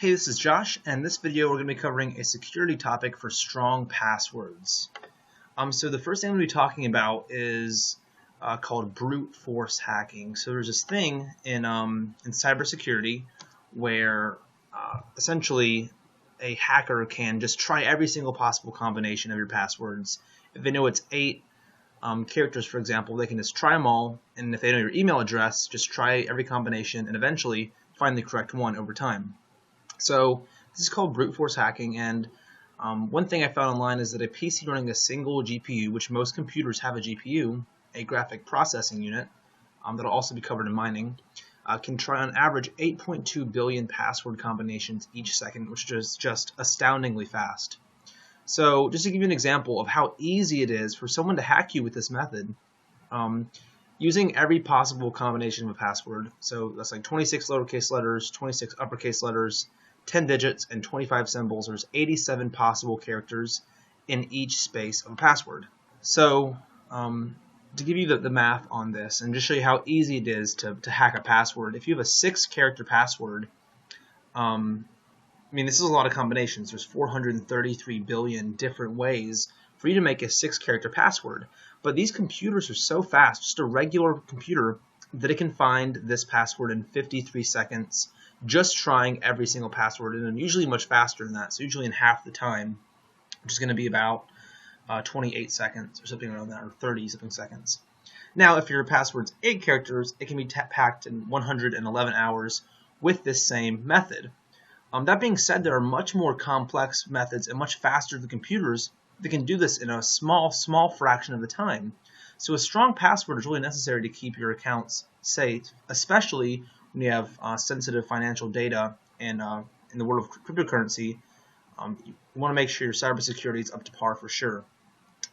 Hey, this is Josh, and in this video we're going to be covering a security topic for strong passwords. So the first thing I'm going to be talking about is called brute force hacking. So there's this thing in cybersecurity where essentially a hacker can just try every single possible combination of your passwords. If they know it's 8 characters, for example, they can just try them all, and if they know your email address, just try every combination and eventually find the correct one over time. So this is called brute force hacking, and one thing I found online is that a PC running a single GPU, which most computers have a GPU, a graphic processing unit, that'll also be covered in mining, can try on average 8.2 billion password combinations each second, which is just astoundingly fast. So just to give you an example of how easy it is for someone to hack you with this method, using every possible combination of a password, so that's like 26 lowercase letters, 26 uppercase letters, 10 digits, and 25 symbols. There's 87 possible characters in each space of a password. So to give you the math on this and just show you how easy it is to hack a password, if you have a 6-character password, this is a lot of combinations. There's 433 billion different ways for you to make a 6-character password. But these computers are so fast, just a regular computer, that it can find this password in 53 seconds, just trying every single password, and usually much faster than that, so usually in half the time, which is going to be about 28 seconds or something around that, or 30-something seconds. Now, if your password's 8 characters, it can be packed in 111 hours with this same method. That being said, there are much more complex methods and much faster than computers that can do this in a small fraction of the time. So a strong password is really necessary to keep your accounts safe, especially when you have sensitive financial data and in the world of cryptocurrency. You want to make sure your cybersecurity is up to par for sure.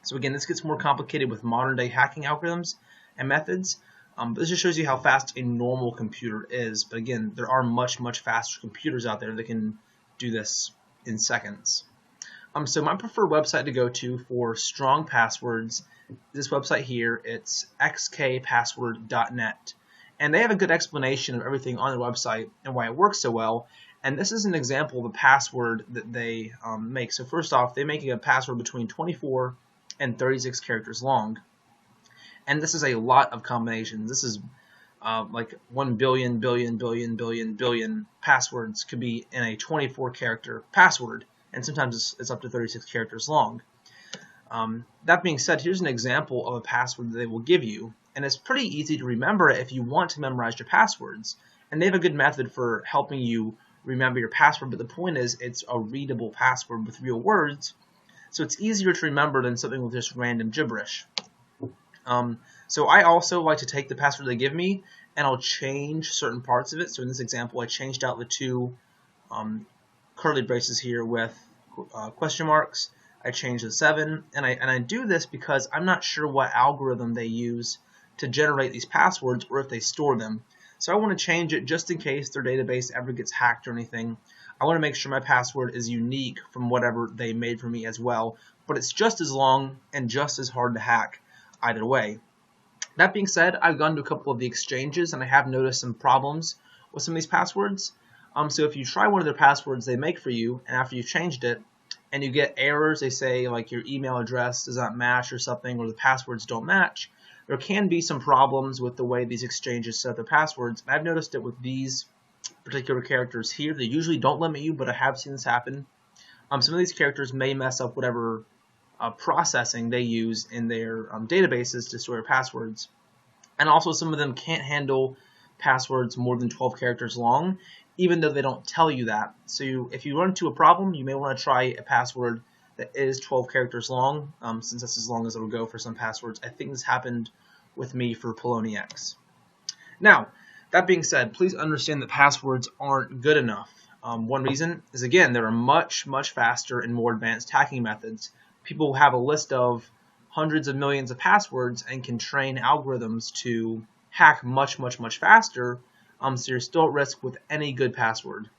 So again, this gets more complicated with modern day hacking algorithms and methods. But this just shows you how fast a normal computer is. But again, there are much faster computers out there that can do this in seconds. So my preferred website to go to for strong passwords, this website here, it's xkpassword.net. And they have a good explanation of everything on their website and why it works so well. And this is an example of a password that they make. So first off, they make a password between 24 and 36 characters long. And this is a lot of combinations. This is like 1 billion passwords could be in a 24-character password, and sometimes it's up to 36 characters long. That being said, here's an example of a password that they will give you, and it's pretty easy to remember it if you want to memorize your passwords. And they have a good method for helping you remember your password, but the point is it's a readable password with real words, so it's easier to remember than something with just random gibberish. So I also like to take the password they give me and I'll change certain parts of it. So in this example, I changed out the 2 curly braces here with question marks. I changed the 7, and I do this because I'm not sure what algorithm they use to generate these passwords or if they store them. So I want to change it just in case their database ever gets hacked or anything. I want to make sure my password is unique from whatever they made for me as well, but it's just as long and just as hard to hack either way. That being said, I've gone to a couple of the exchanges and I have noticed some problems with some of these passwords. So if you try one of their passwords they make for you, and after you've changed it, and you get errors, they say like your email address does not match or something, or the passwords don't match, there can be some problems with the way these exchanges set their passwords. And I've noticed it with these particular characters here. They usually don't limit you, but I have seen this happen. Some of these characters may mess up whatever processing they use in their databases to store your passwords. And also some of them can't handle passwords more than 12 characters long, even though they don't tell you that. So if you run into a problem, you may want to try a password that is 12 characters long, since that's as long as it will go for some passwords. I think this happened with me for Poloniex. Now, that being said, please understand that passwords aren't good enough. One reason is, again, there are much faster and more advanced hacking methods. People have a list of hundreds of millions of passwords and can train algorithms to hack much faster, so you're still at risk with any good password.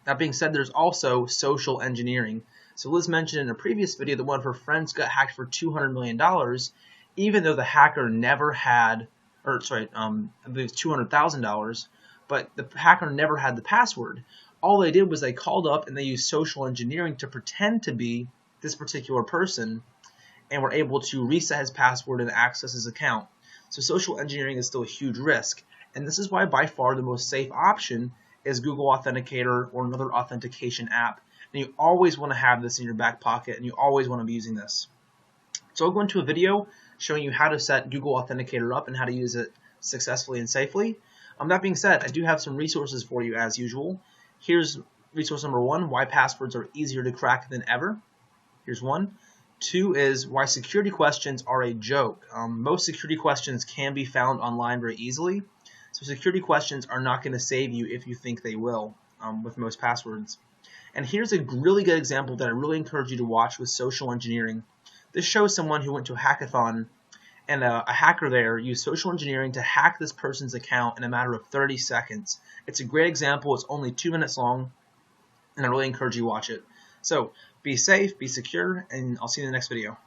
That being said, there's also social engineering. So Liz mentioned in a previous video that one of her friends got hacked for $200 million, even though the hacker never had, I believe it's $200,000, but the hacker never had the password. All they did was they called up and they used social engineering to pretend to be this particular person and were able to reset his password and access his account. So social engineering is still a huge risk, and this is why by far the most safe option is Google Authenticator or another authentication app. And you always want to have this in your back pocket, and you always want to be using this. So I'll go into a video showing you how to set Google Authenticator up and how to use it successfully and safely. That being said, I do have some resources for you as usual. Here's resource number 1, why passwords are easier to crack than ever. Here's one. 2 is why security questions are a joke. Most security questions can be found online very easily. So security questions are not going to save you if you think they will with most passwords. And here's a really good example that I really encourage you to watch with social engineering. This shows someone who went to a hackathon, and a hacker there used social engineering to hack this person's account in a matter of 30 seconds. It's a great example. It's only 2 minutes long, and I really encourage you to watch it. So be safe, be secure, and I'll see you in the next video.